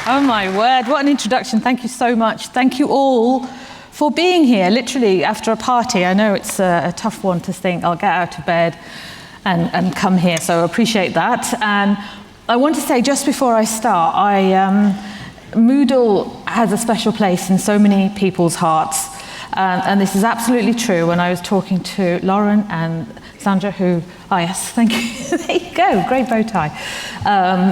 Oh my word, what an introduction. Thank you so much. Thank you all for being here, literally after a party. I know it's a tough one to think, I'll get out of bed and come here, so I appreciate that. And I want to say, just before I start, Moodle has a special place in so many people's hearts. And this is absolutely true. When I was talking to Lauren and Sandra, who, oh yes, thank you, there you go, great bow tie,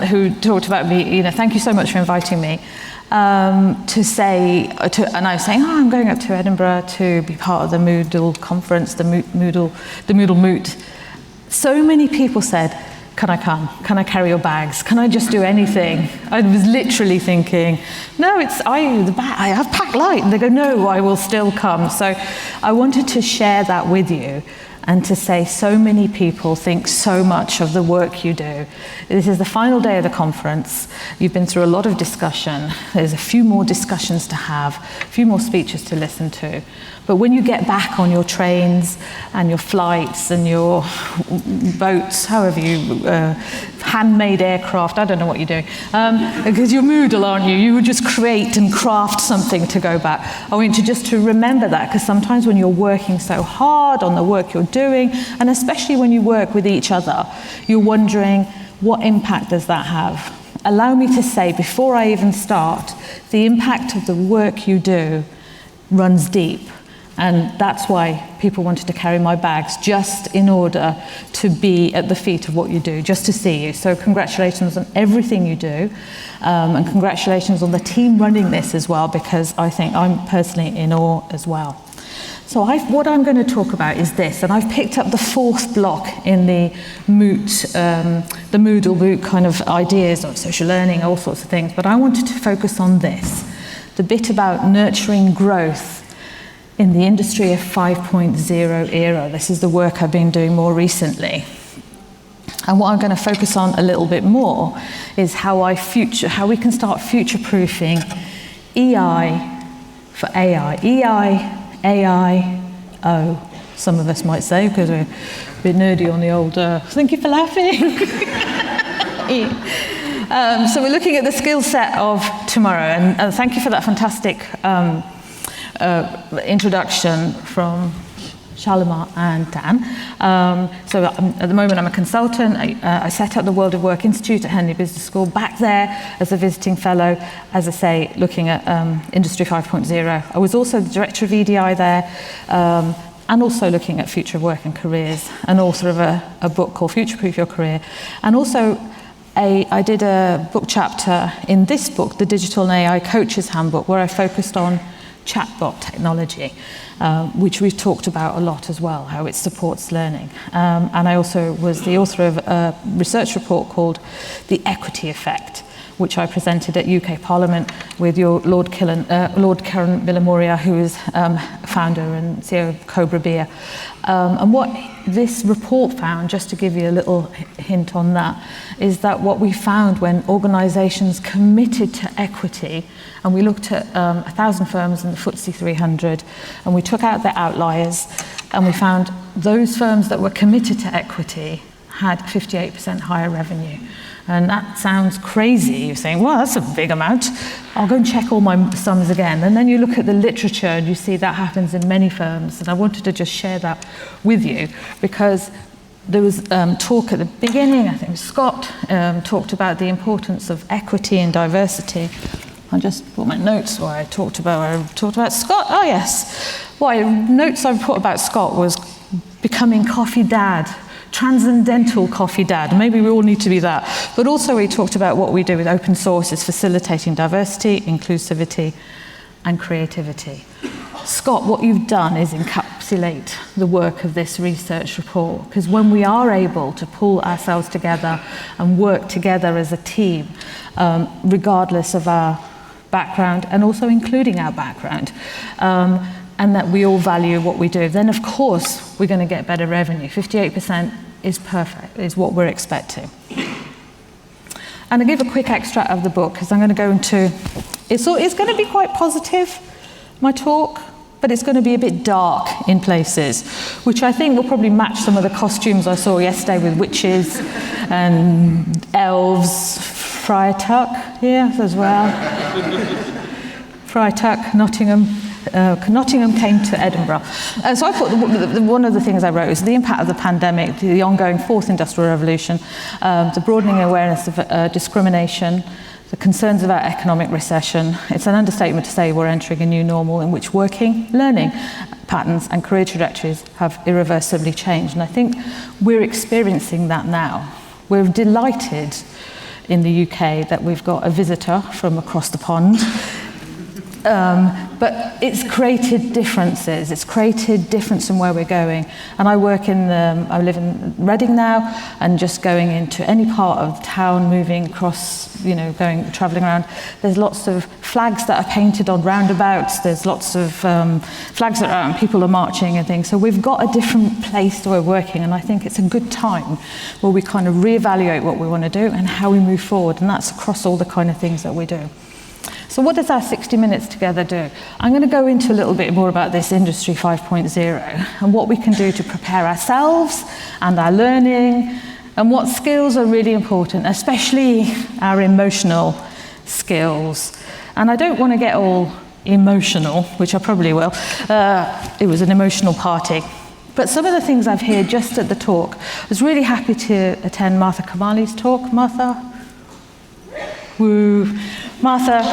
who talked about me, thank you so much for inviting me, to say, and I was saying, I'm going up to Edinburgh to be part of the Moodle conference, the Moodle Moot. So many people said, can I come? Can I carry your bags? Can I just do anything? I was literally thinking, no, I have packed light. And they go, no, I will still come. So I wanted to share that with you and to say so many people think so much of the work you do. This is the final day of the conference. You've been through a lot of discussion. There's a few more discussions to have, a few more speeches to listen to. But when you get back on your trains and your flights and your boats, however you, handmade aircraft, I don't know what you're doing, because you're Moodle, aren't you? You would just create and craft something to go back. I want you just to remember that, because sometimes when you're working so hard on the work you're doing, and especially when you work with each other, you're wondering, what impact does that have? Allow me to say, before I even start, the impact of the work you do runs deep. And that's why people wanted to carry my bags, just in order to be at the feet of what you do, just to see you. So congratulations on everything you do, and congratulations on the team running this as well, because I think I'm personally in awe as well. So what I'm going to talk about is this, and I've picked up the fourth block in the Moodle Moot kind of ideas of social learning, all sorts of things, but I wanted to focus on this, the bit about nurturing growth in the Industry of 5.0 era. This is the work I've been doing more recently. And what I'm going to focus on a little bit more is how we can start future-proofing EI for AI. EI, AI, O, some of us might say, because we're a bit nerdy on the old, thank you for laughing. So we're looking at the skill set of tomorrow, and thank you for that fantastic introduction from Shalimar and Dan. So at the moment I'm a consultant. I set up the World of Work Institute at Henley Business School, back there as a visiting fellow, as I say, looking at Industry 5.0. I was also the director of EDI there, and also looking at future of work and careers, and author of a book called Future Proof Your Career. And also I did a book chapter in this book, the Digital and AI Coaches Handbook, where I focused on chatbot technology, which we've talked about a lot as well, how it supports learning. And I also was the author of a research report called The Equity Effect, which I presented at UK Parliament with your Lord Karen Millamoria, who is founder and CEO of Cobra Beer. And what this report found, just to give you a little hint on that, is that what we found when organisations committed to equity, and we looked at 1,000 firms in the FTSE 300, and we took out the outliers, and we found those firms that were committed to equity had 58% higher revenue. And that sounds crazy. You're saying, well, that's a big amount. I'll go and check all my sums again. And then you look at the literature and you see that happens in many firms. And I wanted to just share that with you, because there was talk at the beginning, I think it was Scott, talked about the importance of equity and diversity. I just put my notes where I talked about Scott. Oh yes. Notes I put about Scott was becoming coffee dad. Transcendental coffee dad. Maybe we all need to be that. But also we talked about what we do with open source is facilitating diversity, inclusivity, and creativity. Scott, what you've done is encapsulate the work of this research report, because when we are able to pull ourselves together and work together as a team, regardless of our background, and also including our background, and that we all value what we do, then of course we're going to get better revenue. 58% is perfect, is what we're expecting. And I'll give a quick extract of the book, because I'm going to go into, it's going to be quite positive, my talk, but it's going to be a bit dark in places, which I think will probably match some of the costumes I saw yesterday with witches and elves, Friar Tuck here as well. Friar Tuck, Nottingham. Nottingham came to Edinburgh. So I thought one of the things I wrote is the impact of the pandemic, the ongoing fourth industrial revolution, the broadening awareness of discrimination, the concerns about economic recession. It's an understatement to say we're entering a new normal in which working, learning patterns and career trajectories have irreversibly changed. And I think we're experiencing that now. We're delighted in the UK that we've got a visitor from across the pond. But it's created differences. It's created difference in where we're going. And I live in Reading now, and just going into any part of town, moving across, travelling around, there's lots of flags that are painted on roundabouts. There's lots of flags that are out and people are marching and things. So we've got a different place that we're working, and I think it's a good time where we kind of reevaluate what we want to do and how we move forward. And that's across all the kind of things that we do. So what does our 60 minutes together do? I'm going to go into a little bit more about this Industry 5.0 and what we can do to prepare ourselves and our learning, and what skills are really important, especially our emotional skills. And I don't want to get all emotional, which I probably will. It was an emotional party. But some of the things I've heard just at the talk, I was really happy to attend Martha Kamali's talk. Martha? Woo. Martha,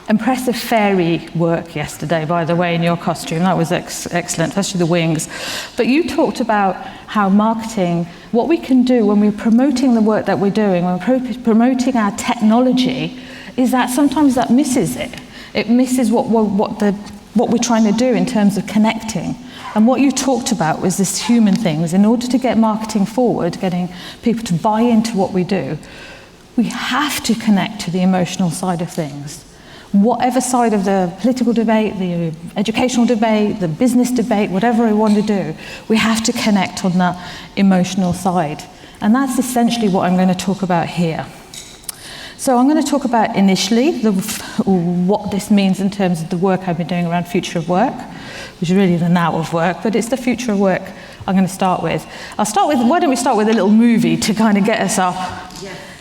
impressive fairy work yesterday, by the way, in your costume. That was excellent, especially the wings. But you talked about how marketing, what we can do when we're promoting the work that we're doing, when we're promoting our technology, is that sometimes that misses it. It misses what we're trying to do in terms of connecting. And what you talked about was this human things. In order to get marketing forward, getting people to buy into what we do, we have to connect to the emotional side of things. Whatever side of the political debate, the educational debate, the business debate, whatever we want to do, we have to connect on that emotional side. And that's essentially what I'm going to talk about here. So I'm going to talk about initially what this means in terms of the work I've been doing around future of work, which is really the now of work, but it's the future of work I'm going to start with. Why don't we start with a little movie to kind of get us up?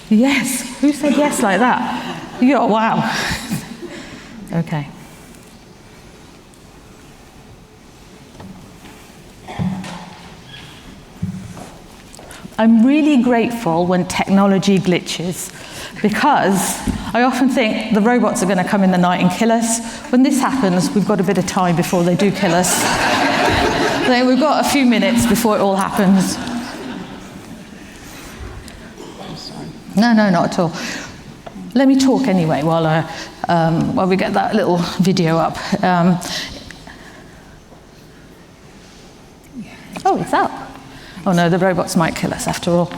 Yes. Who said yes like that? Yeah, wow. Okay. I'm really grateful when technology glitches, because I often think the robots are going to come in the night and kill us. When this happens, we've got a bit of time before they do kill us. So we've got a few minutes before it all happens. No, not at all. Let me talk anyway while we get that little video up. Oh, it's up. Oh no, the robots might kill us after all.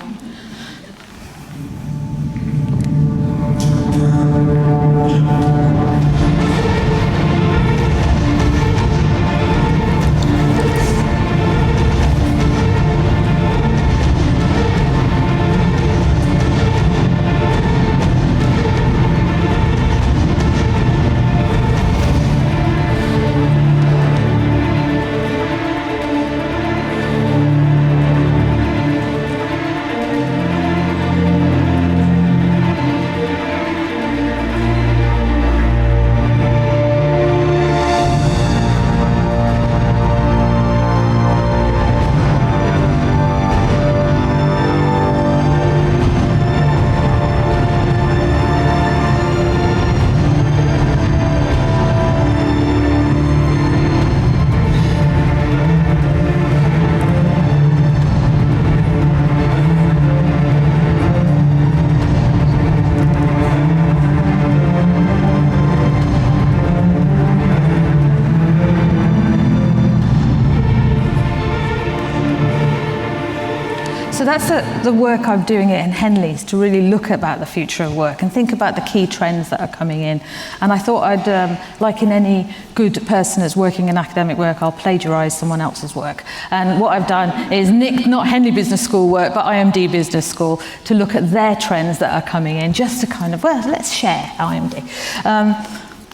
So that's the work I'm doing at Henley's, to really look about the future of work and think about the key trends that are coming in. And I thought I'd, like in any good person that's working in academic work, I'll plagiarise someone else's work. And what I've done is nicked not Henley Business School work, but IMD Business School, to look at their trends that are coming in, just to kind of, well, let's share IMD.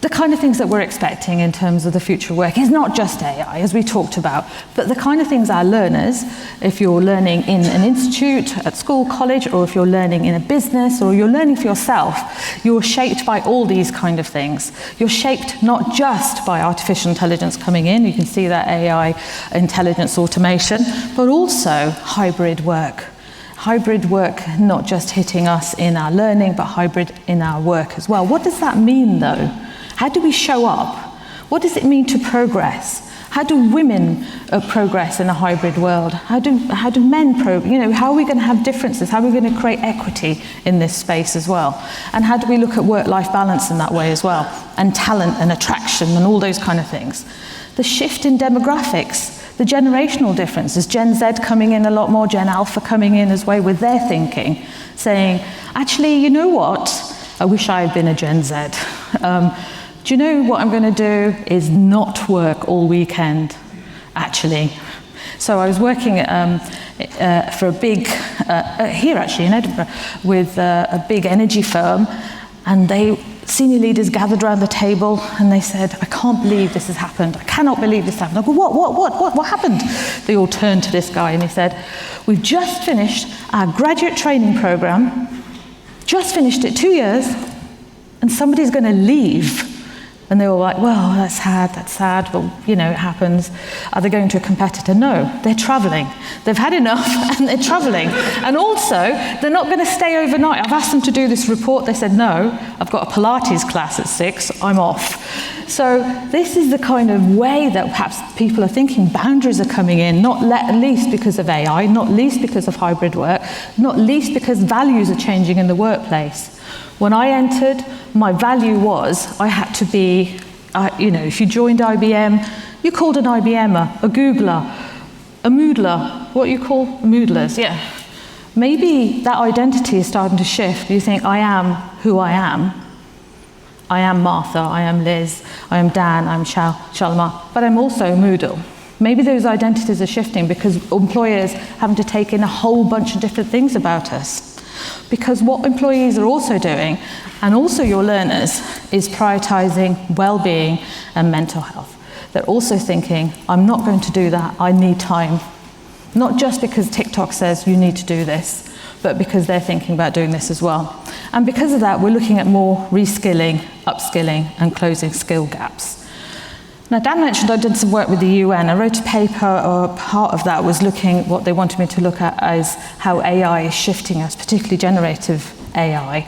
the kind of things that we're expecting in terms of the future of work is not just AI, as we talked about, but the kind of things our learners, if you're learning in an institute, at school, college, or if you're learning in a business, or you're learning for yourself, you're shaped by all these kind of things. You're shaped not just by artificial intelligence coming in, you can see that AI intelligence automation, but also hybrid work. Hybrid work not just hitting us in our learning, but hybrid in our work as well. What does that mean, though? How do we show up? What does it mean to progress? How do women progress in a hybrid world? How do men how are we going to have differences? How are we going to create equity in this space as well? And how do we look at work-life balance in that way as well? And talent and attraction and all those kind of things. The shift in demographics, the generational differences, Gen Z coming in a lot more, Gen Alpha coming in as well with their thinking, saying, actually, you know what? I wish I had been a Gen Z. Do you know what I'm going to do is not work all weekend, actually. So I was working for a big, here actually in Edinburgh, with a big energy firm, and senior leaders gathered around the table and they said, I can't believe this has happened. I cannot believe this happened. I go, what happened? They all turned to this guy and he said, we've just finished our graduate training program, just finished it 2 years, and somebody's going to leave. And they were like, well, that's sad, but it happens. Are they going to a competitor? No, they're traveling. They've had enough and they're traveling. And also, they're not going to stay overnight. I've asked them to do this report. They said, no, I've got a Pilates class at 6, I'm off. So this is the kind of way that perhaps people are thinking. Boundaries are coming in, not least because of AI, not least because of hybrid work, not least because values are changing in the workplace. When I entered, my value was I had to be, if you joined IBM, you called an IBMer, a Googler, a Moodler, what you call Moodlers, yeah. Maybe that identity is starting to shift. You think, I am who I am. I am Martha, I am Liz, I am Dan, I'm Shalimar, but I'm also Moodle. Maybe those identities are shifting because employers having to take in a whole bunch of different things about us. Because what employees are also doing, and also your learners, is prioritizing well-being and mental health. They're also thinking, I'm not going to do that, I need time. Not just because TikTok says you need to do this, but because they're thinking about doing this as well. And because of that, we're looking at more reskilling, upskilling, and closing skill gaps. Now, Dan mentioned I did some work with the UN. I wrote a paper, or part of that was looking, what they wanted me to look at is how AI is shifting us, particularly generative AI.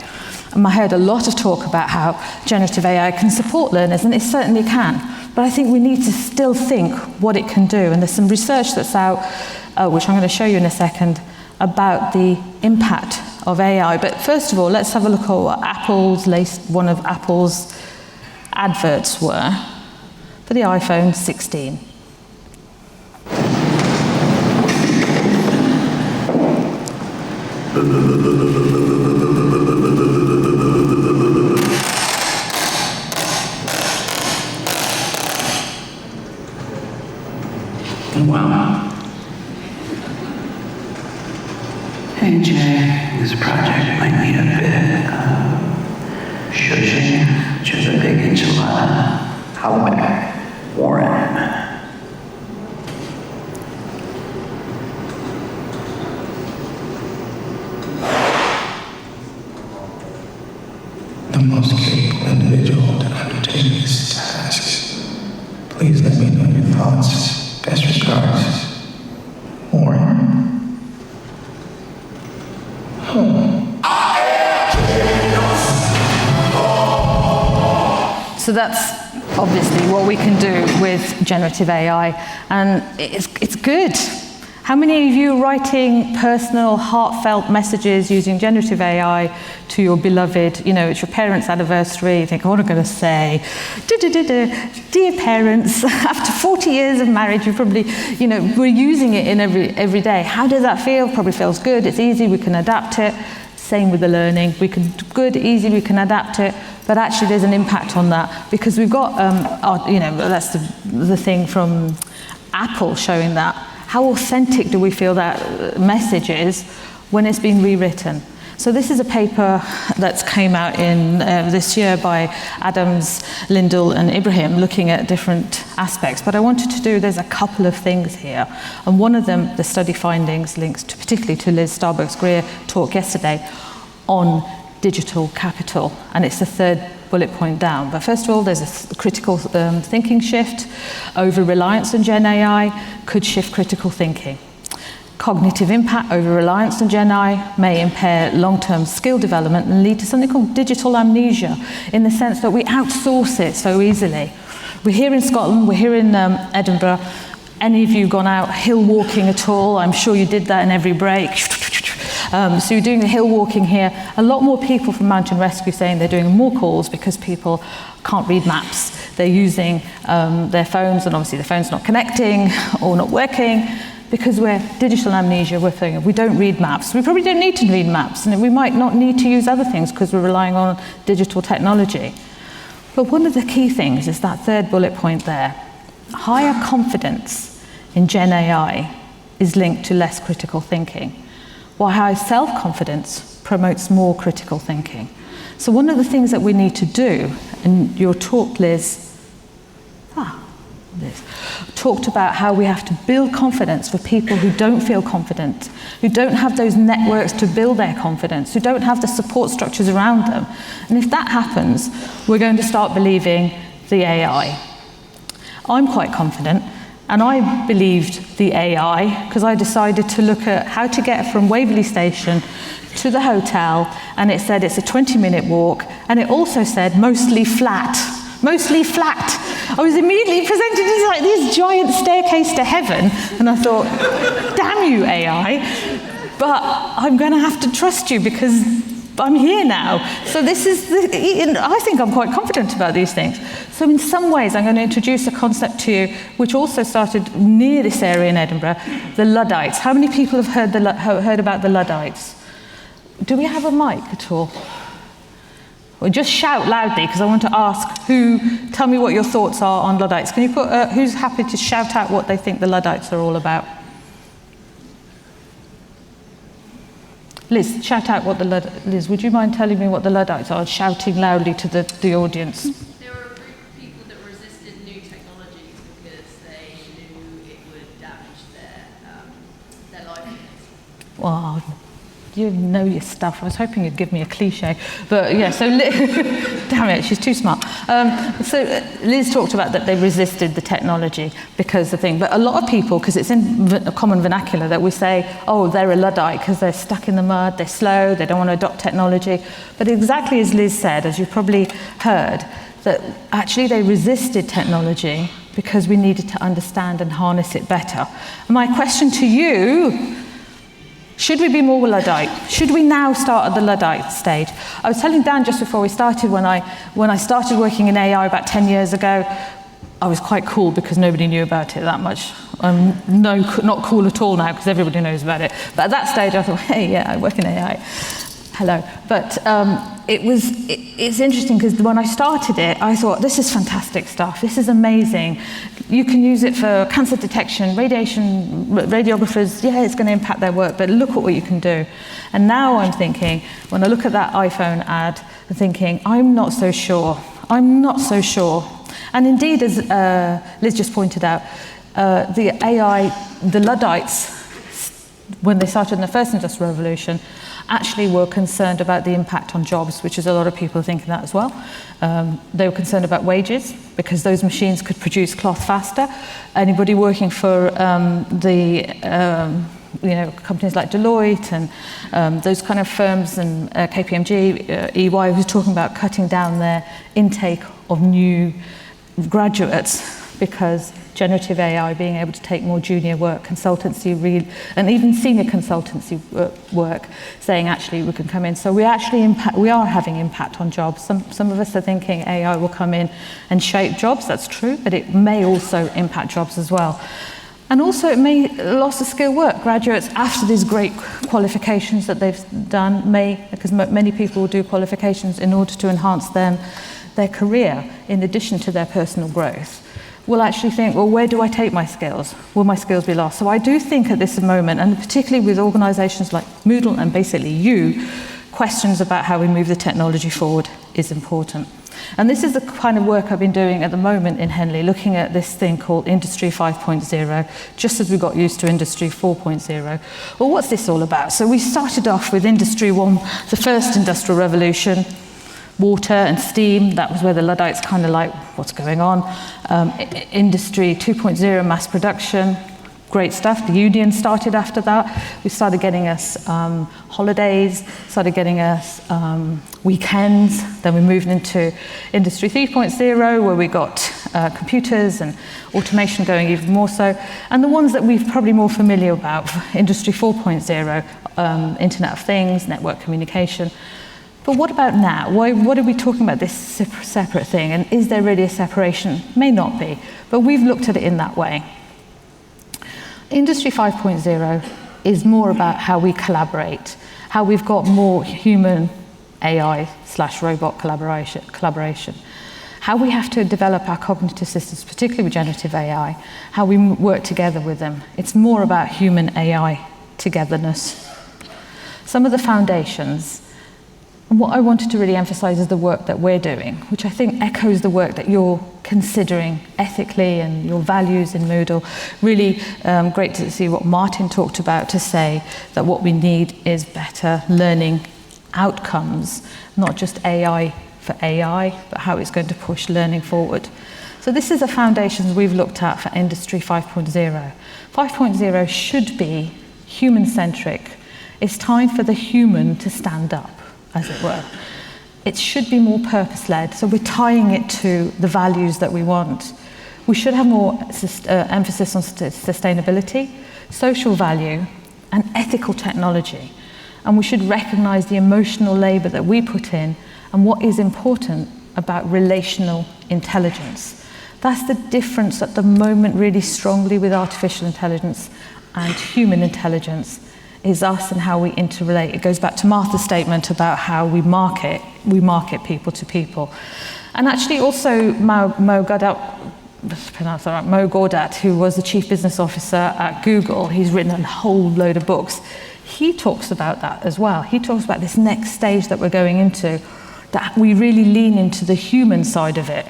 And I heard a lot of talk about how generative AI can support learners, and it certainly can. But I think we need to still think what it can do. And there's some research that's out, which I'm going to show you in a second, about the impact of AI. But first of all, let's have a look at what one of Apple's adverts were for the iPhone 16. Wow. Hey Jay, this project might need a bit of shushing, which is a big enchilada. How about Warren? The most capable individual to undertake this task. Please let me know your thoughts. Best regards, Warren. So that's obviously what we can do with generative AI, and it's good. How many of you are writing personal, heartfelt messages using generative AI to your beloved? It's your parents' anniversary. You think, what am I going to say? Dear parents, after 40 years of marriage, you probably, we're using it in every day. How does that feel? Probably feels good. It's easy. We can adapt it. Same with the learning. We can adapt it. But actually, there's an impact on that because we've got, that's the thing from Apple showing that. How authentic do we feel that message is when it's been rewritten? So this is a paper that's came out in this year by Adams, Lindell and Ibrahim, looking at different aspects. But I wanted to do, there's a couple of things here. And one of them, the study findings, links to, particularly to Liz Starbucks-Greer talk yesterday on digital capital. And it's the third bullet point down. But first of all, there's a critical thinking shift. Over-reliance on Gen AI could shift critical thinking. Cognitive impact, over-reliance on Gen AI may impair long-term skill development and lead to something called digital amnesia, in the sense that we outsource it so easily. We're here in Scotland, we're here in Edinburgh. Any of you gone out hill walking at all? I'm sure you did that in every break. So you're doing the hill walking here. A lot more people from Mountain Rescue saying they're doing more calls because people can't read maps. They're using their phones, and obviously the phone's not connecting or not working, because we're digital amnesia, we're thinking, we don't read maps. We probably don't need to read maps, and we might not need to use other things because we're relying on digital technology. But one of the key things is that third bullet point there. Higher confidence in Gen AI is linked to less critical thinking, while high self-confidence promotes more critical thinking. So one of the things that we need to do, and your talk, Liz, talked about how we have to build confidence for people who don't feel confident, who don't have those networks to build their confidence, who don't have the support structures around them. And if that happens, we're going to start believing the AI. I'm quite confident, and I believed the AI because I decided to look at how to get from Waverley Station to the hotel, and it said it's a 20-minute walk, and it also said mostly flat. Mostly flat. I was immediately presented as like this giant staircase to heaven, and I thought, damn you, AI, but I'm going to have to trust you because I'm here now. So this is, I think I'm quite confident about these things. So in some ways, I'm going to introduce a concept to you, which also started near this area in Edinburgh, the Luddites. How many people have heard about the Luddites? Do we have a mic at all? Or just shout loudly, because I want to ask tell me what your thoughts are on Luddites. Can you put, who's happy to shout out what they think the Luddites are all about? Liz, shout out what Liz, would you mind telling me what the Luddites are, shouting loudly to the audience? They were a group of people that resisted new technologies because they knew it would damage their livelihoods. Well, you know your stuff. I was hoping you'd give me a cliche, but yeah. So, damn it, she's too smart. So Liz talked about that they resisted the technology because the thing. But a lot of people, because it's in a common vernacular, that we say, oh, they're a Luddite because they're stuck in the mud, they're slow, they don't want to adopt technology. But exactly as Liz said, as you probably heard, that actually they resisted technology because we needed to understand and harness it better. And my question to you. Should we be more Luddite? Should we now start at the Luddite stage? I was telling Dan just before we started, when I started working in AI about 10 years ago, I was quite cool because nobody knew about it that much. I'm not cool at all now because everybody knows about it. But at that stage I thought, hey, yeah, I work in AI. Hello. But it's interesting because when I started it, I thought, this is fantastic stuff. This is amazing. You can use it for cancer detection, radiation, radiographers, yeah, it's going to impact their work, but look at what you can do. And now I'm thinking, when I look at that iPhone ad, I'm thinking, I'm not so sure. I'm not so sure. And indeed, as Liz just pointed out, the AI, the Luddites, when they started in the first industrial revolution, actually were concerned about the impact on jobs, which is a lot of people thinking that as well. They were concerned about wages because those machines could produce cloth faster. Anybody working for companies like Deloitte and those kind of firms and KPMG, EY, was talking about cutting down their intake of new graduates because generative AI being able to take more junior work, consultancy, and even senior consultancy work, saying actually we can come in. So we are having impact on jobs. Some of us are thinking AI will come in and shape jobs, that's true, but it may also impact jobs as well. And also it may loss of skilled work. Graduates, after these great qualifications that they've done, because many people will do qualifications in order to enhance their career in addition to their personal growth, will actually think, well, where do I take my skills? Will my skills be lost? So I do think at this moment, and particularly with organisations like Moodle and basically you, questions about how we move the technology forward is important. And this is the kind of work I've been doing at the moment in Henley, looking at this thing called Industry 5.0, just as we got used to Industry 4.0. Well, what's this all about? So we started off with Industry 1, the first industrial revolution, water and steam. That was where the Luddites kind of like, what's going on? Industry 2.0, mass production. Great stuff. The union started after that. We started getting us holidays, started getting us weekends. Then we moved into Industry 3.0, where we got computers and automation going even more so. And the ones that we're probably more familiar about, Industry 4.0, Internet of Things, network communication. But what about now? What are we talking about this separate thing? And is there really a separation? May not be, but we've looked at it in that way. Industry 5.0 is more about how we collaborate, how we've got more human AI/robot collaboration, how we have to develop our cognitive systems, particularly with generative AI, how we work together with them. It's more about human AI togetherness. Some of the foundations. And what I wanted to really emphasize is the work that we're doing, which I think echoes the work that you're considering ethically and your values in Moodle. Really great to see what Martin talked about, to say that what we need is better learning outcomes, not just AI for AI, but how it's going to push learning forward. So this is the foundations we've looked at for Industry 5.0. 5.0 should be human-centric. It's time for the human to stand up, as it were. It should be more purpose-led, so we're tying it to the values that we want. We should have more emphasis on sustainability, social value, and ethical technology. And we should recognize the emotional labor that we put in and what is important about relational intelligence. That's the difference at the moment really strongly with artificial intelligence and human intelligence, is us and how we interrelate. It goes back to Martha's statement about how we market people to people. And actually also Mo Gaudat, who was the chief business officer at Google, he's written a whole load of books. He talks about that as well. He talks about this next stage that we're going into, that we really lean into the human side of it.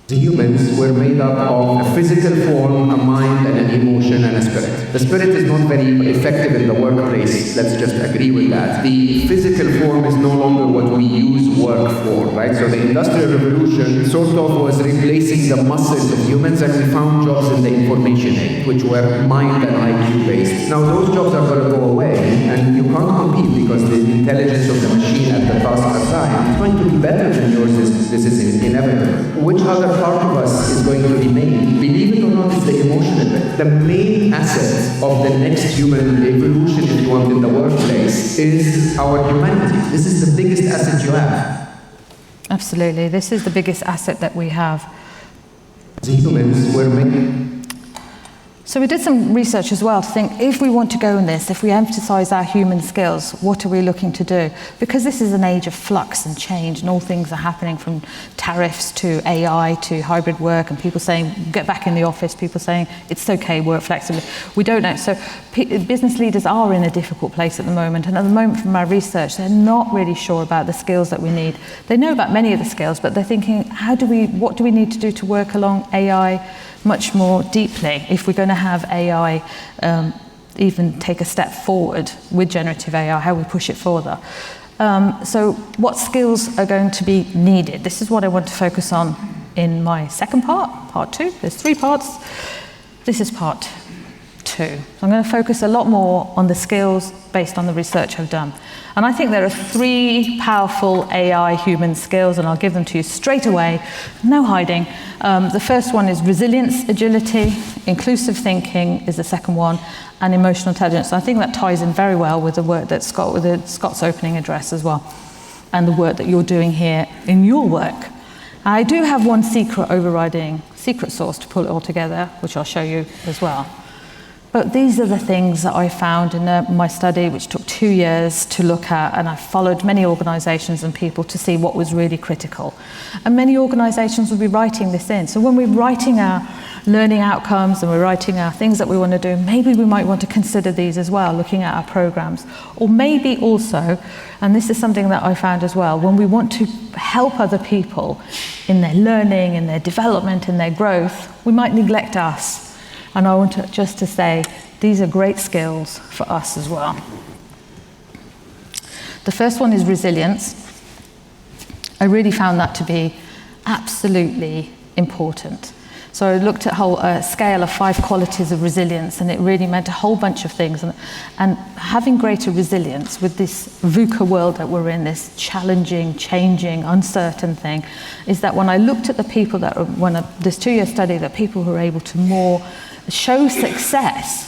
The humans were made up of a physical form, a mind, and an emotion, and a spirit. The spirit is not very effective in the workplace, let's just agree with that. The physical form is no longer what we use work for, right? So the Industrial Revolution sort of was replacing the muscles of humans, and we found jobs in the information age, which were mind and IQ based. Now those jobs are going to go away, and you can't compete because the intelligence of the machine at the task assigned is going to be better than yours. This is inevitable. Which other part of us is going to remain? Believe it or not, it's the emotional bit. The main asset of the next human evolution, if you want, in the workplace is our humanity. This is the biggest asset you have. Absolutely, this is the biggest asset that we have. The humans were made. So we did some research as well to think, if we want to go in this, if we emphasize our human skills, what are we looking to do? Because this is an age of flux and change, and all things are happening, from tariffs to AI to hybrid work, and people saying, get back in the office, people saying, it's okay, work flexibly. We don't know. So business leaders are in a difficult place at the moment, and at the moment from my research, they're not really sure about the skills that we need. They know about many of the skills, but they're thinking, what do we need to do to work along AI much more deeply if we're going to have AI even take a step forward with generative AI, how we push it further. So what skills are going to be needed? This is what I want to focus on in my second part 2. There's 3 parts. This is part 2. So I'm going to focus a lot more on the skills based on the research I've done. And I think there are 3 powerful AI human skills, and I'll give them to you straight away, no hiding. The first one is resilience, agility, inclusive thinking is the second one, and emotional intelligence. I think that ties in very well with the work that Scott's opening address as well, and the work that you're doing here in your work. I do have one overriding secret sauce to pull it all together, which I'll show you as well. But these are the things that I found in my study, which took 2 years to look at, and I followed many organisations and people to see what was really critical. And many organisations will be writing this in. So when we're writing our learning outcomes and we're writing our things that we want to do, maybe we might want to consider these as well, looking at our programs. Or maybe also, and this is something that I found as well, when we want to help other people in their learning, in their development, in their growth, we might neglect us. And I want to say, these are great skills for us as well. The first one is resilience. I really found that to be absolutely important. So I looked at a whole scale of 5 qualities of resilience, and it really meant a whole bunch of things. And having greater resilience with this VUCA world that we're in, this challenging, changing, uncertain thing, is that when I looked at the people that, this 2-year study, that people who are able to more show success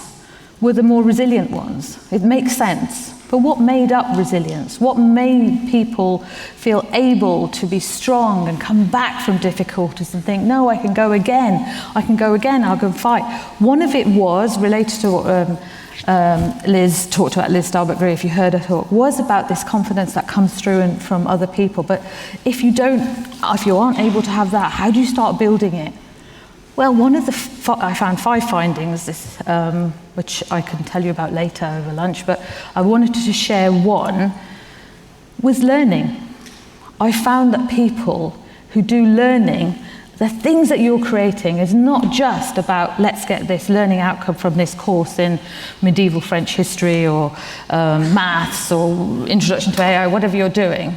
were the more resilient ones. It makes sense. But what made up resilience? What made people feel able to be strong and come back from difficulties and think, no, I can go again, I'll go and fight? One of it was related to what Liz talked about, Liz Starbuck-Gray, if you heard her talk, was about this confidence that comes through from other people. But if you aren't able to have that, how do you start building it? Well, I found 5 findings, which I can tell you about later over lunch, but I wanted to share one, was learning. I found that people who do learning, the things that you're creating is not just about, let's get this learning outcome from this course in medieval French history or maths or introduction to AI, whatever you're doing.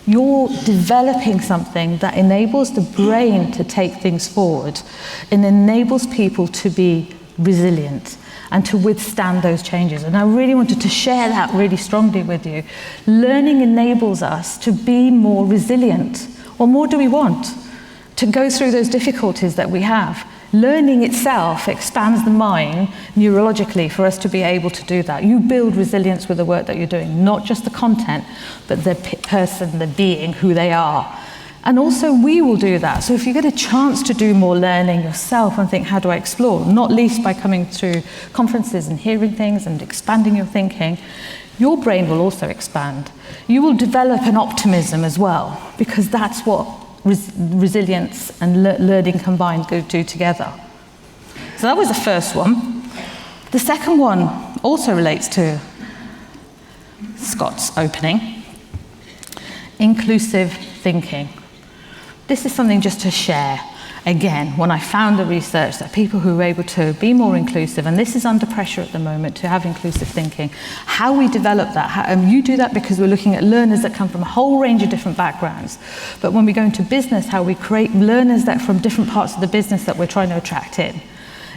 You're developing something that enables the brain to take things forward and enables people to be resilient and to withstand those changes. And I really wanted to share that really strongly with you. Learning enables us to be more resilient. What more do we want? To go through those difficulties that we have. Learning itself expands the mind neurologically for us to be able to do that. You build resilience with the work that you're doing, not just the content, but the person, the being, who they are. And also we will do that. So if you get a chance to do more learning yourself and think, how do I explore? Not least by coming to conferences and hearing things and expanding your thinking, your brain will also expand. You will develop an optimism as well, because that's what resilience and learning combined do together. So that was the first one. The second one also relates to Scott's opening. Inclusive thinking. This is something just to share. Again, when I found the research that people who are able to be more inclusive, and this is under pressure at the moment to have inclusive thinking, how we develop that, you do that because we're looking at learners that come from a whole range of different backgrounds. But when we go into business, how we create learners that from different parts of the business that we're trying to attract in.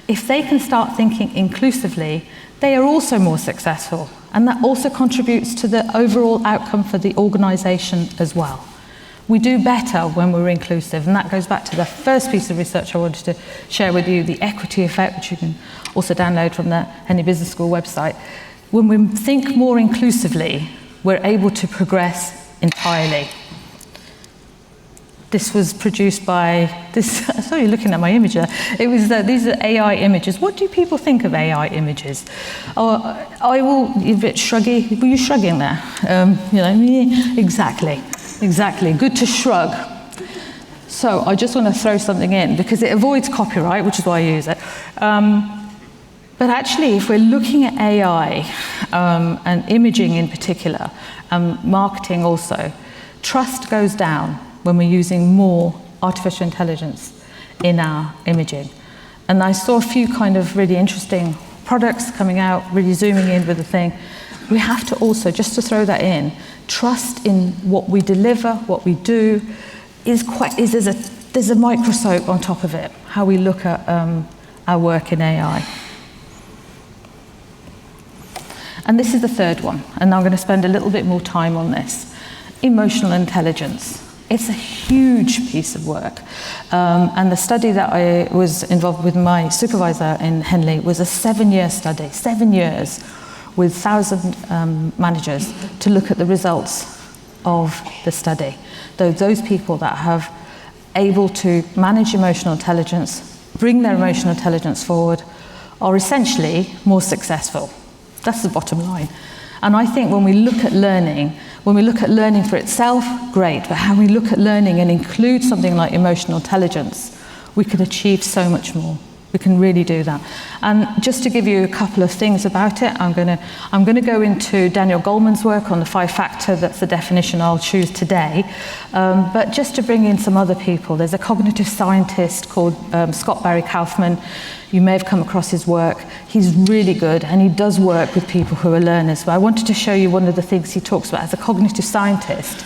If they can start thinking inclusively, they are also more successful. And that also contributes to the overall outcome for the organization as well. We do better when we're inclusive, and that goes back to the first piece of research I wanted to share with you, the equity effect, which you can also download from the Henley Business School website. When we think more inclusively, we're able to progress entirely. This was produced by this. Sorry, you're looking at my image there. It was these are AI images. What do people think of AI images? I will a bit shruggy. Were you shrugging there? Exactly. Exactly, good to shrug. So I just want to throw something in because it avoids copyright, which is why I use it. But actually, if we're looking at AI and imaging in particular, marketing also, trust goes down when we're using more artificial intelligence in our imaging. And I saw a few kind of really interesting products coming out, really zooming in with the thing. We have to also, just to throw that in, trust in what we deliver, what we do, there's a microscope on top of it, how we look at our work in AI. And this is the third one, and I'm going to spend a little bit more time on this. Emotional intelligence. It's a huge piece of work. And the study that I was involved with my supervisor in Henley was a 7-year study, 7 years, with 1,000 managers to look at the results of the study. Those people that have able to manage emotional intelligence, bring their emotional intelligence forward, are essentially more successful. That's the bottom line. And I think when we look at learning for itself, great, but how we look at learning and include something like emotional intelligence, we can achieve so much more. We can really do that. And just to give you a couple of things about it, I'm going to go into Daniel Goleman's work on the 5-factor. That's the definition I'll choose today. But just to bring in some other people, there's a cognitive scientist called Scott Barry Kaufman. You may have come across his work. He's really good, and he does work with people who are learners. But I wanted to show you one of the things he talks about as a cognitive scientist.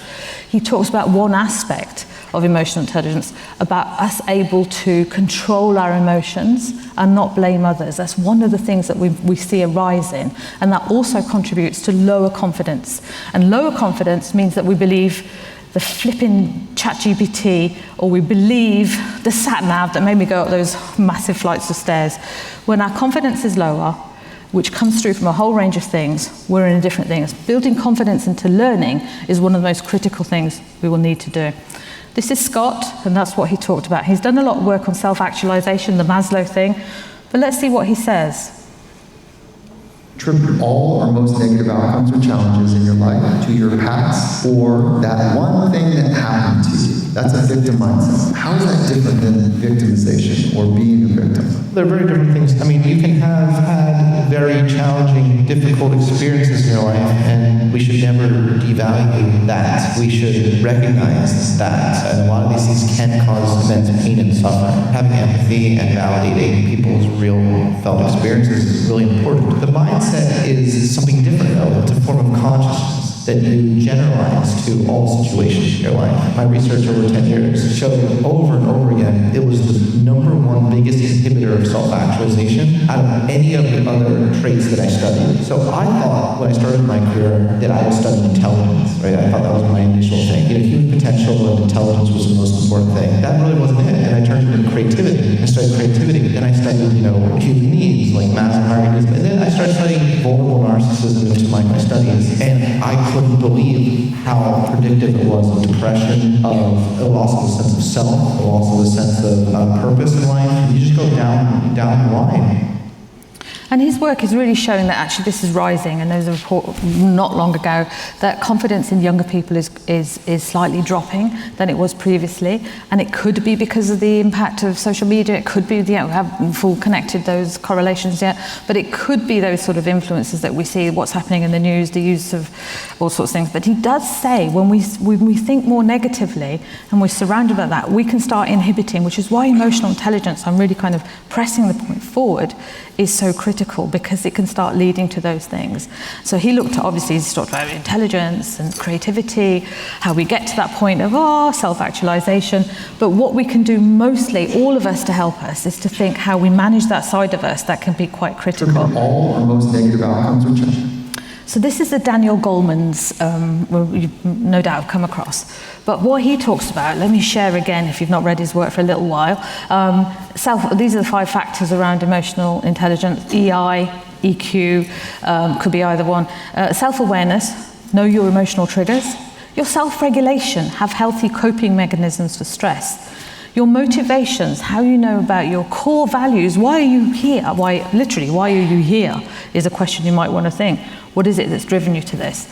He talks about one aspect of emotional intelligence, about us able to control our emotions and not blame others. That's one of the things that we see arising, and that also contributes to lower confidence. And lower confidence means that we believe the flipping ChatGPT, or we believe the sat-nav that made me go up those massive flights of stairs. When our confidence is lower, which comes through from a whole range of things, we're in different things. Building confidence into learning is one of the most critical things we will need to do. This is Scott, and that's what he talked about. He's done a lot of work on self-actualization, the Maslow thing, but let's see what he says. Attribute all or most negative outcomes or challenges in your life to your past or that one thing that happened to you. That's a victim mindset. How is that different than victimization or being a victim? They're very different things. I mean, you can have had very challenging, difficult experiences in your life, and we should never devalue that. We should recognize that. And a lot of these things can cause immense pain and suffering. Having empathy and validating people's real felt experiences is really important. The mindset is something different, though. It's a form of consciousness that you generalize to all situations in your life. My research over 10 years showed over and over again it was the #1 biggest inhibitor of self-actualization out of any of the other traits that I studied. So I thought when I started my career that I was studying intelligence, right? I thought that was my initial thing. Human potential and intelligence was the most important thing. That really wasn't it. And I turned into creativity. I studied creativity. Then I studied, human needs, like Maslow's hierarchies. And then I started studying vulnerable narcissism into my studies. And I couldn't believe how predictive it was of depression, of a loss of a sense of self, a loss of a sense of purpose in life. You just go down the line. And his work is really showing that actually this is rising, and there was a report not long ago that confidence in younger people is slightly dropping than it was previously, and it could be because of the impact of social media. It could be, we haven't full connected those correlations yet, but it could be those sort of influences that we see, what's happening in the news, the use of all sorts of things. But he does say when we think more negatively and we're surrounded by that, we can start inhibiting, which is why emotional intelligence, I'm really kind of pressing the point forward, is so critical, because it can start leading to those things. So he he's talked about intelligence and creativity, how we get to that point of self-actualization. But what we can do mostly, all of us, to help us is to think how we manage that side of us that can be quite critical. All or most negative outcomes or challenges. So this is the Daniel Goleman's, you no doubt have come across. But what he talks about, let me share again if you've not read his work for a little while. These are the 5 factors around emotional intelligence: EI, EQ, could be either one. Self-awareness, know your emotional triggers. Your self-regulation, have healthy coping mechanisms for stress. Your motivations, how you know about your core values. Why are you here? Why are you here is a question you might want to think. What is it that's driven you to this?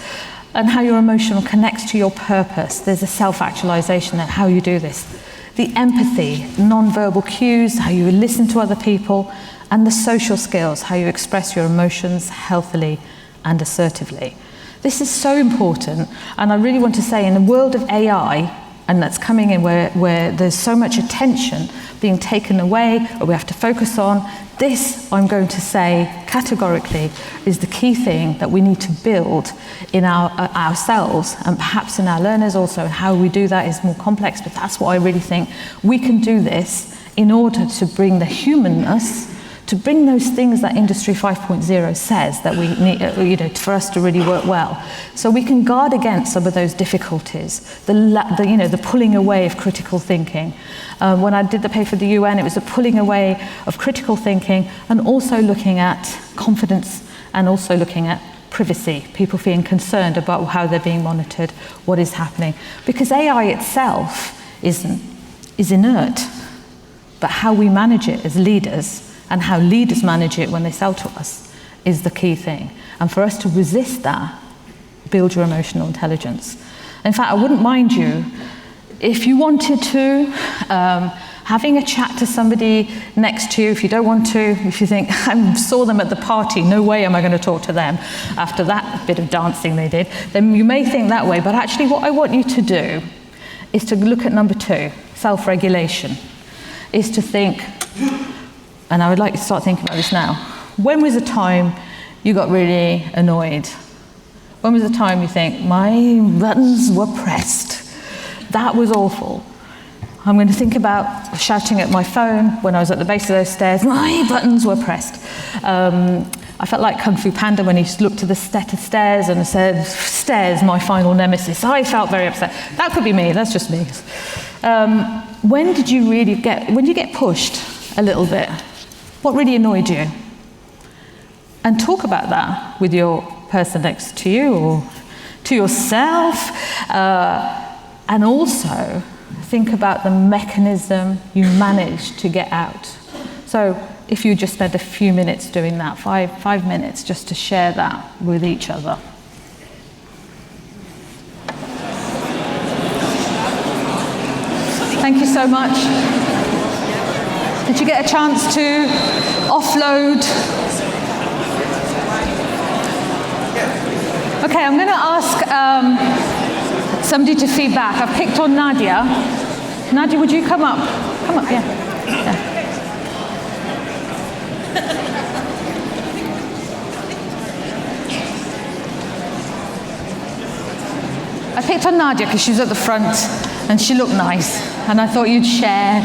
And how your emotion connects to your purpose. There's a self-actualization and how you do this. The empathy, non-verbal cues, how you listen to other people, and the social skills, how you express your emotions healthily and assertively. This is so important, and I really want to say in the world of AI, and that's coming in where there's so much attention being taken away, or we have to focus on, this, I'm going to say categorically, is the key thing that we need to build in ourselves, and perhaps in our learners also. And how we do that is more complex, but that's what I really think. We can do this in order to bring the humanness, to bring those things that Industry 5.0 says that we need, for us to really work well. So we can guard against some of those difficulties, the pulling away of critical thinking. When I did the paper for the UN, it was a pulling away of critical thinking, and also looking at confidence, and also looking at privacy, people feeling concerned about how they're being monitored, what is happening. Because AI itself is inert, but how we manage it as leaders, and how leaders manage it when they sell to us, is the key thing. And for us to resist that, build your emotional intelligence. In fact, I wouldn't mind you, if you wanted to having a chat to somebody next to you if you don't want to, if you think, I saw them at the party, no way am I going to talk to them after that bit of dancing they did, then you may think that way, but actually what I want you to do is to look at number 2, self-regulation, is to think, and I would like you to start thinking about this now, when was a time you got really annoyed? When was the time you think, my buttons were pressed? That was awful. I'm going to think about shouting at my phone when I was at the base of those stairs, my buttons were pressed. I felt like Kung Fu Panda when he looked at the set of stairs and said, stairs, my final nemesis. I felt very upset. That could be me, that's just me. When did you get pushed a little bit? What really annoyed you? And talk about that with your person next to you or to yourself. And also think about the mechanism you managed to get out. So if you just spend a few minutes doing that, five minutes, just to share that with each other. Thank you so much. Did you get a chance to offload? Okay, I'm going to ask somebody to feed back. I've picked on Nadia. Nadia, would you come up? Come up, yeah. I picked on Nadia because she was at the front and she looked nice, and I thought you'd share.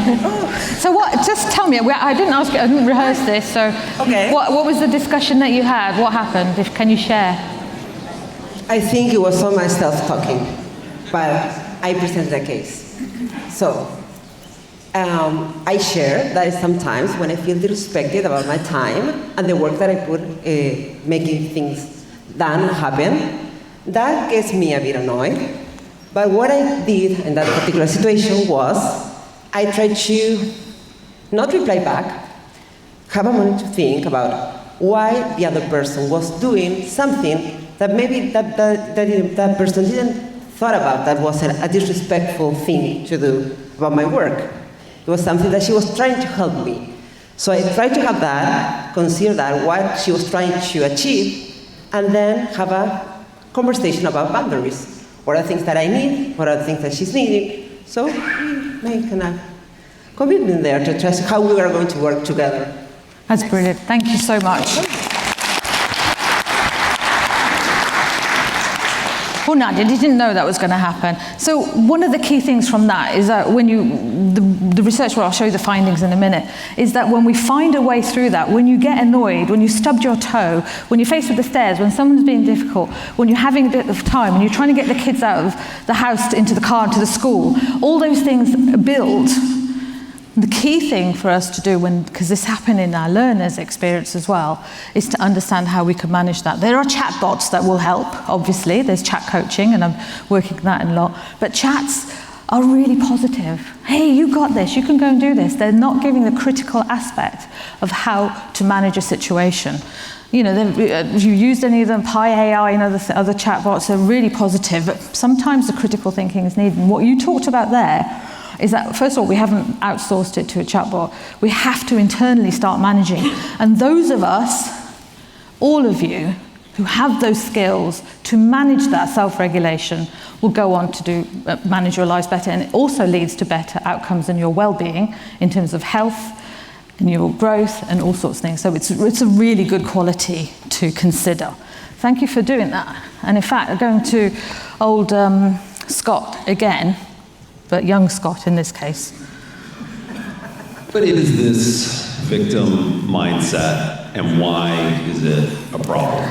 So what? Just tell me. I didn't ask. I didn't rehearse this. So, okay. What was the discussion that you had? What happened? Can you share? I think it was all myself talking, but I present the case. So, I share that sometimes when I feel disrespected about my time and the work that I put making things done happen, that gets me a bit annoyed. But what I did in that particular situation was I tried to not reply back, have a moment to think about why the other person was doing something that maybe that person didn't thought about, that was a disrespectful thing to do about my work. It was something that she was trying to help me. So I tried to have that, consider that, what she was trying to achieve, and then have a conversation about boundaries. What are the things that I need? What are the things that she's needing? So we make a commitment there to test how we are going to work together. That's brilliant. Thank you so much. Well, Nadia, you didn't know that was going to happen. So one of the key things from that is that when the research, well, I'll show you the findings in a minute, is that when we find a way through that, when you get annoyed, when you stubbed your toe, when you're faced with the stairs, when someone's being difficult, when you're having a bit of time, when you're trying to get the kids out of the house into the car into the school, all those things build. The key thing for us to do, because this happened in our learners' experience as well, is to understand how we can manage that. There are chatbots that will help, obviously. There's chat coaching, and I'm working that a lot. But chats are really positive. Hey, you got this. You can go and do this. They're not giving the critical aspect of how to manage a situation. You know, if you used any of them, Pi AI and other chatbots are really positive. But sometimes the critical thinking is needed. And what you talked about there is that, first of all, we haven't outsourced it to a chatbot. We have to internally start managing. And those of us, all of you, who have those skills to manage that self-regulation will go on to manage your lives better. And it also leads to better outcomes in your well-being in terms of health and your growth and all sorts of things. So it's a really good quality to consider. Thank you for doing that. And in fact, going to old Scott again, but young Scott in this case. What is this victim mindset, and why is it a problem?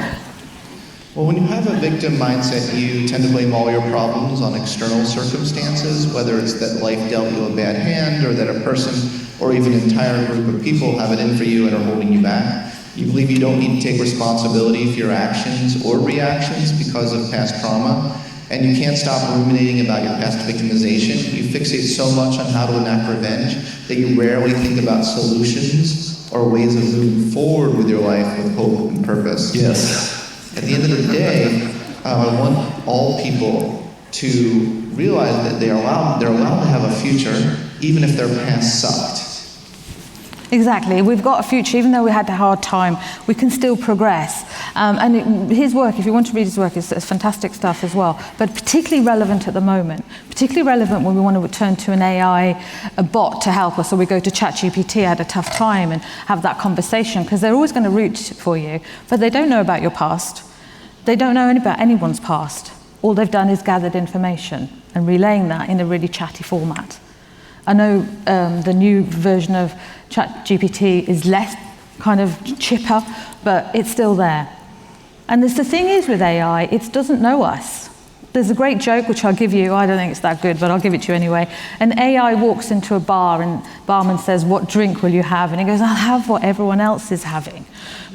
Well, when you have a victim mindset, you tend to blame all your problems on external circumstances, whether it's that life dealt you a bad hand, or that a person or even an entire group of people have it in for you and are holding you back. You believe you don't need to take responsibility for your actions or reactions because of past trauma. And you can't stop ruminating about your past victimization. You fixate so much on how to enact revenge that you rarely think about solutions or ways of moving forward with your life with hope and purpose. Yes. At the end of the day, I want all people to realize that they're allowed to have a future, even if their past sucked. Exactly. We've got a future, even though we had a hard time, we can still progress. His work, if you want to read his work, is fantastic stuff as well, but particularly relevant at the moment. Particularly relevant when we want to turn to an AI, a bot to help us, or we go to ChatGPT at a tough time and have that conversation, because they're always going to root for you, but they don't know about your past. They don't know about anyone's past. All they've done is gathered information and relaying that in a really chatty format. I know the new version of ChatGPT is less kind of chipper, but it's still there. And the thing is with AI, it doesn't know us. There's a great joke, which I'll give you. I don't think it's that good, but I'll give it to you anyway. An AI walks into a bar and barman says, "What drink will you have?" And he goes, "I'll have what everyone else is having."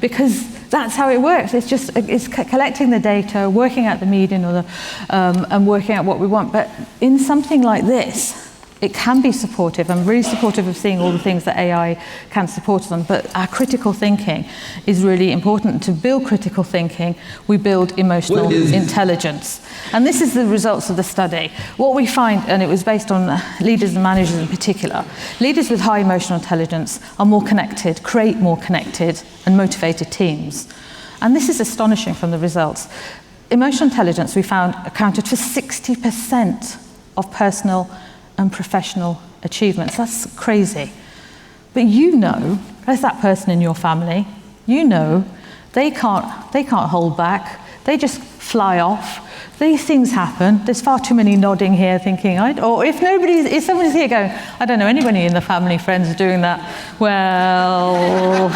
Because that's how it works. It's collecting the data, working out the median, and working out what we want. But in something like this, it can be supportive. I'm really supportive of seeing all the things that AI can support us on, but our critical thinking is really important. To build critical thinking, we build emotional intelligence. And this is the results of the study. What we find, and it was based on leaders and managers in particular, leaders with high emotional intelligence are more connected, create more connected and motivated teams. And this is astonishing from the results. Emotional intelligence, we found, accounted for 60% of personal and professional achievements. That's crazy. But you know, there's that person in your family, you know, they can't hold back. They just fly off. These things happen. There's far too many nodding here thinking, or if somebody's here going, "I don't know anybody in the family, friends doing that," well,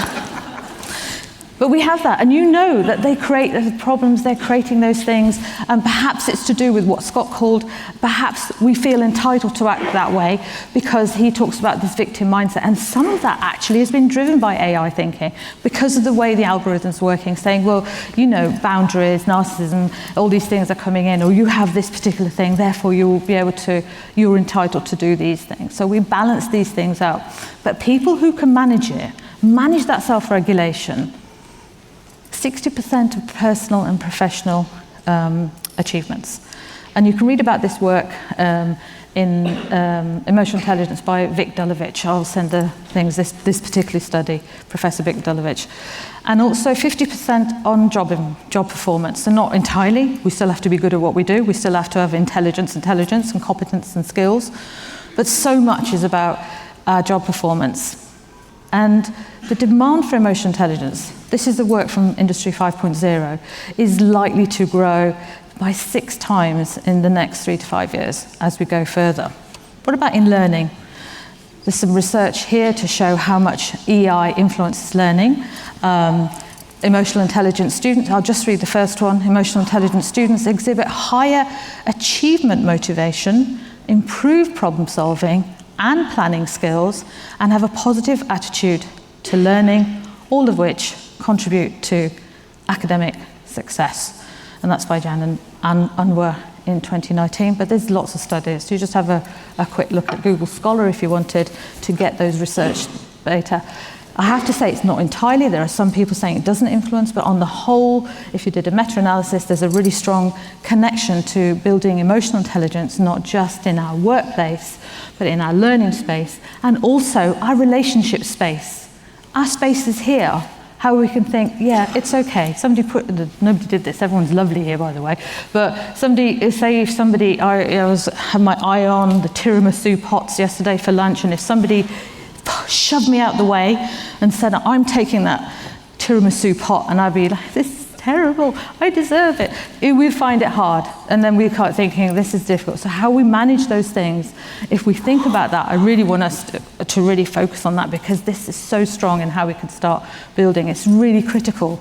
but we have that, and you know that they create the problems, they're creating those things, and perhaps it's to do with what Scott called, perhaps we feel entitled to act that way because he talks about this victim mindset, and some of that actually has been driven by AI thinking because of the way the algorithm's working, saying, well, you know, boundaries, narcissism, all these things are coming in, or you have this particular thing, therefore you're entitled to do these things. So we balance these things out. But people who can manage that self-regulation, 60% of personal and professional achievements. And you can read about this work in Emotional Intelligence by Vic Dulovich. I'll send the things, this particular study, Professor Vic Dulovich. And also 50% on job performance. So not entirely, we still have to be good at what we do. We still have to have intelligence and competence and skills. But so much is about our job performance. And the demand for emotional intelligence, this is the work from Industry 5.0, is likely to grow by 6 times in the next 3 to 5 years as we go further. What about in learning? There's some research here to show how much EI influences learning. Emotional intelligence students, I'll just read the first one. Emotional intelligence students exhibit higher achievement motivation, improved problem solving, and planning skills, and have a positive attitude to learning, all of which contribute to academic success. And that's by Jan and Anwar in 2019, but there's lots of studies. You just have a quick look at Google Scholar if you wanted to get those research data. I have to say it's not entirely. There are some people saying it doesn't influence, but on the whole, if you did a meta-analysis, there's a really strong connection to building emotional intelligence, not just in our workplace, but in our learning space, and also our relationship space. Our space is here, how we can think, yeah, it's okay. Nobody did this, everyone's lovely here, by the way, but I had my eye on the tiramisu pots yesterday for lunch, and if somebody shoved me out the way and said, I'm taking that tiramisu pot, and I'd be like, this is terrible, I deserve it. We find it hard, and then we start thinking, this is difficult. So how we manage those things, if we think about that, I really want us to really focus on that, because this is so strong in how we can start building. It's really critical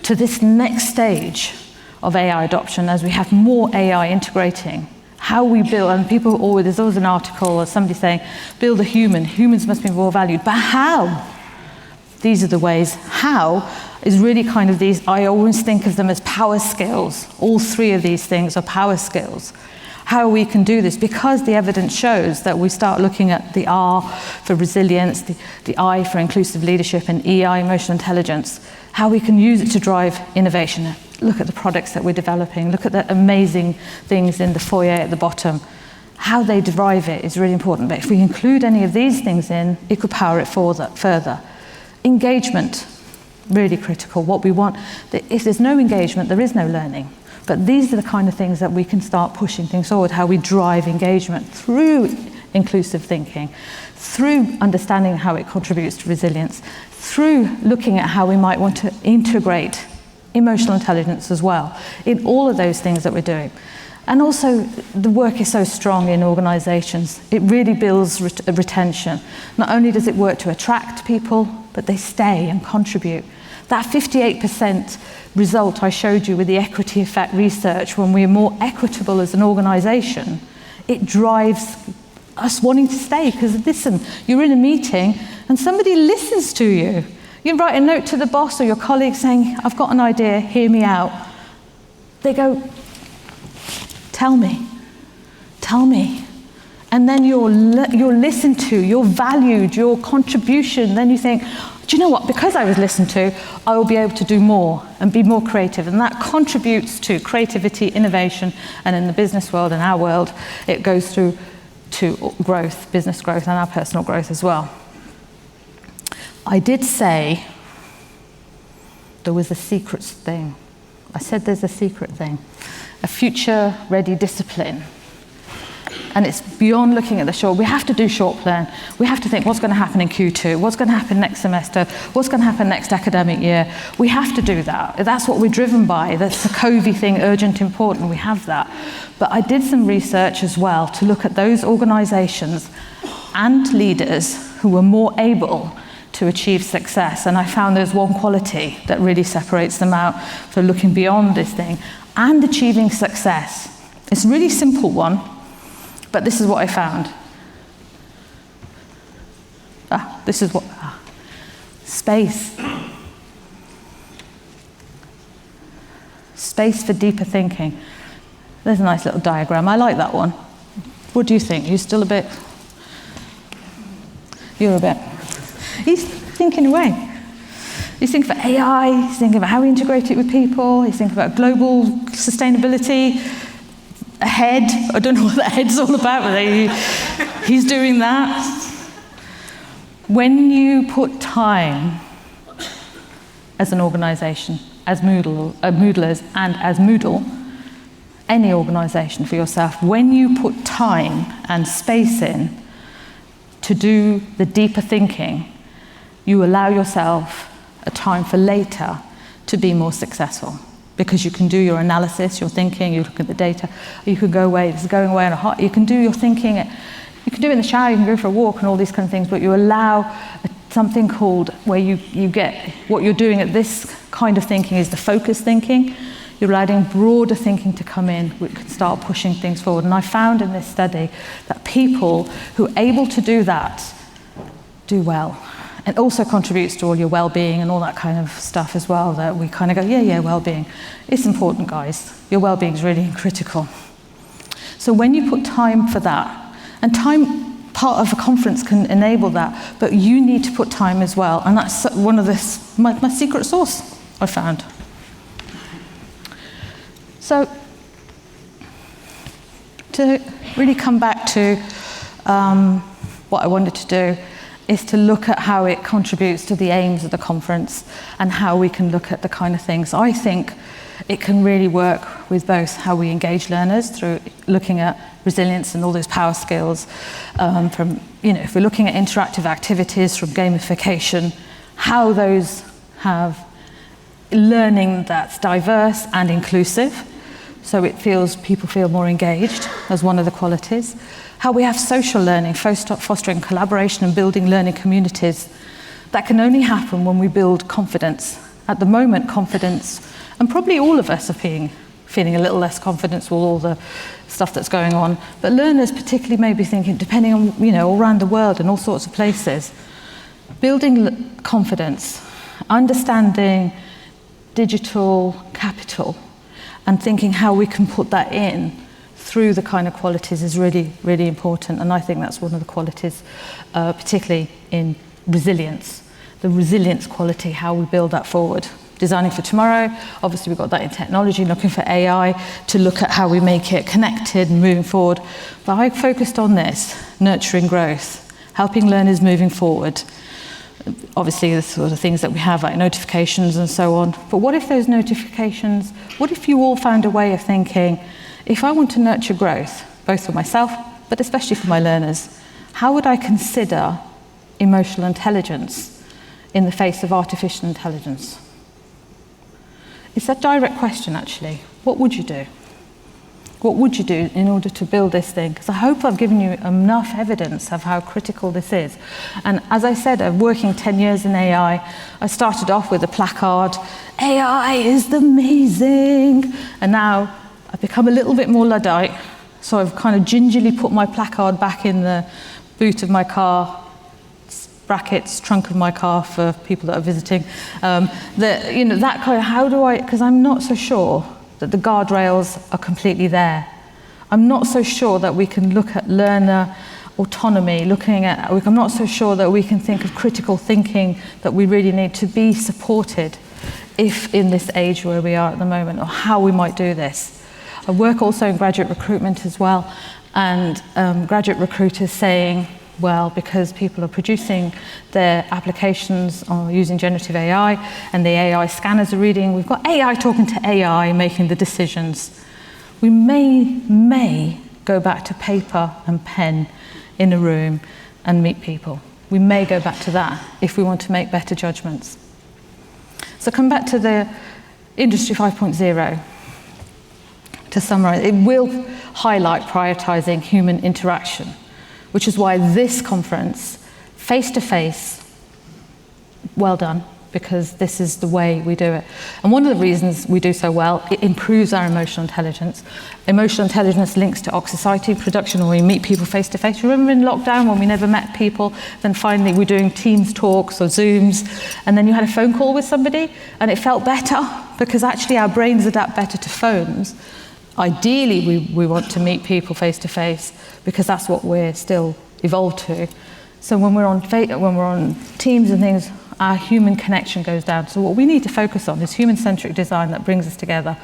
to this next stage of AI adoption as we have more AI integrating. How we build, and there's always an article or somebody saying, build a human, humans must be more valued, but how? These are the ways. How is really kind of these, I always think of them as power skills. All 3 of these things are power skills. How we can do this, because the evidence shows that we start looking at the R for resilience, the I for inclusive leadership, and EI, emotional intelligence, how we can use it to drive innovation. Look at the products that we're developing. Look at the amazing things in the foyer at the bottom. how they derive it is really important. But if we include any of these things in, it could power it further. Engagement, really critical. What we want, if there's no engagement, there is no learning. But these are the kind of things that we can start pushing things forward, how we drive engagement through inclusive thinking, through understanding how it contributes to resilience, through looking at how we might want to integrate emotional intelligence as well in all of those things that we're doing. And also, the work is so strong in organisations. It really builds retention. Not only does it work to attract people, but they stay and contribute. That 58% result I showed you with the equity effect research, when we're more equitable as an organisation, it drives us wanting to stay. Because listen, you're in a meeting and somebody listens to you. You write a note to the boss or your colleague saying, I've got an idea, hear me out. They go, tell me. And then you're listened to, you're valued, your contribution. Then you think, do you know what? Because I was listened to, I will be able to do more and be more creative. And that contributes to creativity, innovation, and in the business world and our world, it goes through to growth, business growth, and our personal growth as well. I did say there was a secret thing. I said there's a secret thing. A future-ready discipline. And it's beyond looking at the short. We have to do short plan. We have to think, what's going to happen in Q2? What's going to happen next semester? What's going to happen next academic year? We have to do that. That's what we're driven by. That's the COVI thing, urgent, important. We have that. But I did some research as well to look at those organizations and leaders who were more able to achieve success. And I found there's one quality that really separates them out for looking beyond this thing and achieving success. It's a really simple one, but this is what I found. Space. Space for deeper thinking. There's a nice little diagram. I like that one. What do you think? You're still a bit... You're a bit... He's thinking away. He's thinking about AI, he's thinking about how we integrate it with people, he's thinking about global sustainability, ahead. I don't know what that head's all about, but he's doing that. When you put time as an organisation, as Moodlers and as Moodle, any organisation for yourself, when you put time and space in to do the deeper thinking, you allow yourself a time for later to be more successful. Because you can do your analysis, your thinking, you look at the data, you can go away, this is going away on a hot, you can do your thinking, you can do it in the shower, you can go for a walk and all these kind of things, but you allow something called, where you get, what you're doing at this kind of thinking is the focused thinking. You're allowing broader thinking to come in, which can start pushing things forward. And I found in this study that people who are able to do that do well. It also contributes to all your well-being and all that kind of stuff as well, that we kind of go, yeah, well-being. It's important, guys. Your well-being is really critical. So when you put time for that, and time, part of a conference can enable that, but you need to put time as well. And that's one of my secret sauce I found. So to really come back to what I wanted to do is to look at how it contributes to the aims of the conference and how we can look at the kind of things. I think it can really work with both how we engage learners through looking at resilience and all those power skills, from, if we're looking at interactive activities, from gamification, how those have learning that's diverse and inclusive, so people feel more engaged as one of the qualities. How we have social learning, fostering collaboration and building learning communities. That can only happen when we build confidence. At the moment, confidence, and probably all of us are feeling a little less confidence with all the stuff that's going on, but learners particularly may be thinking, depending on, all around the world and all sorts of places, building confidence, understanding digital capital, and thinking how we can put that in through the kind of qualities is really, really important. And I think that's one of the qualities, particularly in resilience, the resilience quality, how we build that forward. designing for tomorrow. Obviously, we've got that in technology, looking for AI to look at how we make it connected and moving forward. But I focused on this, nurturing growth, helping learners moving forward. Obviously, the sort of things that we have, like notifications and so on. But what if those notifications, what if you all found a way of thinking, if I want to nurture growth, both for myself, but especially for my learners, how would I consider emotional intelligence in the face of artificial intelligence? It's a direct question, actually. What would you do? What would you do in order to build this thing? Because I hope I've given you enough evidence of how critical this is. And as I said, I'm working 10 years in AI. I started off with a placard, AI is amazing. And now I've become a little bit more Luddite. So I've kind of gingerly put my placard back in the boot of my car, brackets, trunk of my car for people that are visiting. That kind of, how do I, because I'm not so sure that the guardrails are completely there. I'm not so sure that we can look at learner autonomy, I'm not so sure that we can think of critical thinking that we really need to be supported if in this age where we are at the moment, or how we might do this. I work also in graduate recruitment as well, and graduate recruiters saying, well, because people are producing their applications or using generative AI, and the AI scanners are reading, we've got AI talking to AI, making the decisions. We may go back to paper and pen in a room and meet people. We may go back to that if we want to make better judgments. So come back to the Industry 5.0. To summarize, it will highlight prioritizing human interaction, which is why this conference, face-to-face, well done, because this is the way we do it. And one of the reasons we do so well, it improves our emotional intelligence. Emotional intelligence links to society production, when we meet people face-to-face. Remember in lockdown when we never met people, then finally we're doing Teams talks or Zooms, and then you had a phone call with somebody, and it felt better, because actually our brains adapt better to phones. Ideally, we want to meet people face-to-face, because that's what we're still evolved to. So when we're on Teams and things, our human connection goes down. So what we need to focus on is human-centric design that brings us together.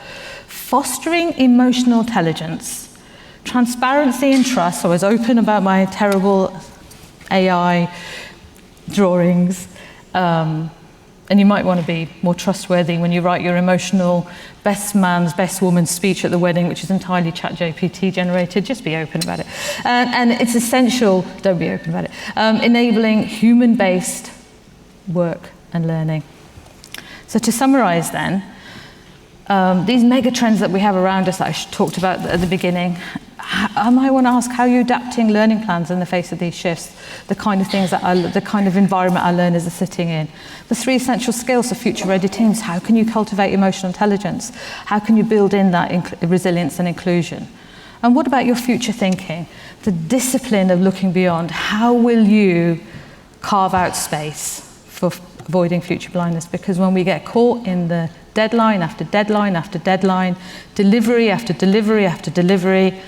Fostering emotional intelligence, transparency and trust. So I was open about my terrible AI drawings. And you might want to be more trustworthy when you write your emotional best man's, best woman's speech at the wedding, which is entirely ChatGPT generated. Just be open about it. And it's essential, don't be open about it, enabling human-based work and learning. So to summarize then, these mega trends that we have around us that I talked about at the beginning, I might want to ask, how are you adapting learning plans in the face of these shifts, the kind of things the kind of environment our learners are sitting in? The 3 essential skills for future-ready teams. How can you cultivate emotional intelligence? How can you build in that resilience and inclusion? And what about your future thinking? The discipline of looking beyond. How will you carve out space for avoiding future blindness? Because when we get caught in the deadline after deadline after deadline, delivery after delivery after delivery,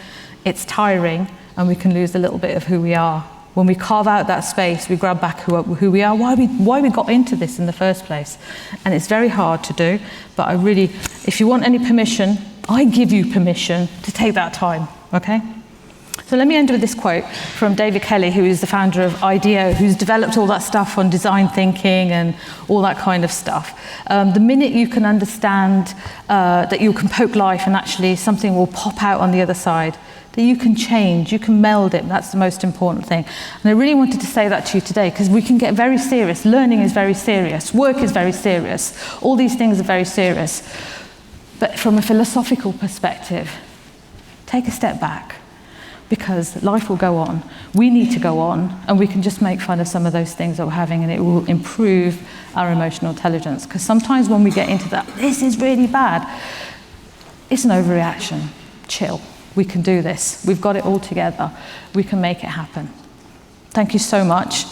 it's tiring, and we can lose a little bit of who we are. When we carve out that space, we grab back who we are, why we got into this in the first place. And it's very hard to do, but if you want any permission, I give you permission to take that time, okay? So let me end with this quote from David Kelly, who is the founder of IDEO, who's developed all that stuff on design thinking and all that kind of stuff. The minute you can understand that you can poke life and actually something will pop out on the other side, that you can change, you can meld it, that's the most important thing. And I really wanted to say that to you today, because we can get very serious. Learning is very serious, work is very serious, all these things are very serious. But from a philosophical perspective, take a step back, because life will go on. We need to go on, and we can just make fun of some of those things that we're having, and it will improve our emotional intelligence. Because sometimes when we get into that, this is really bad, it's an overreaction. Chill. We can do this. We've got it all together. We can make it happen. Thank you so much.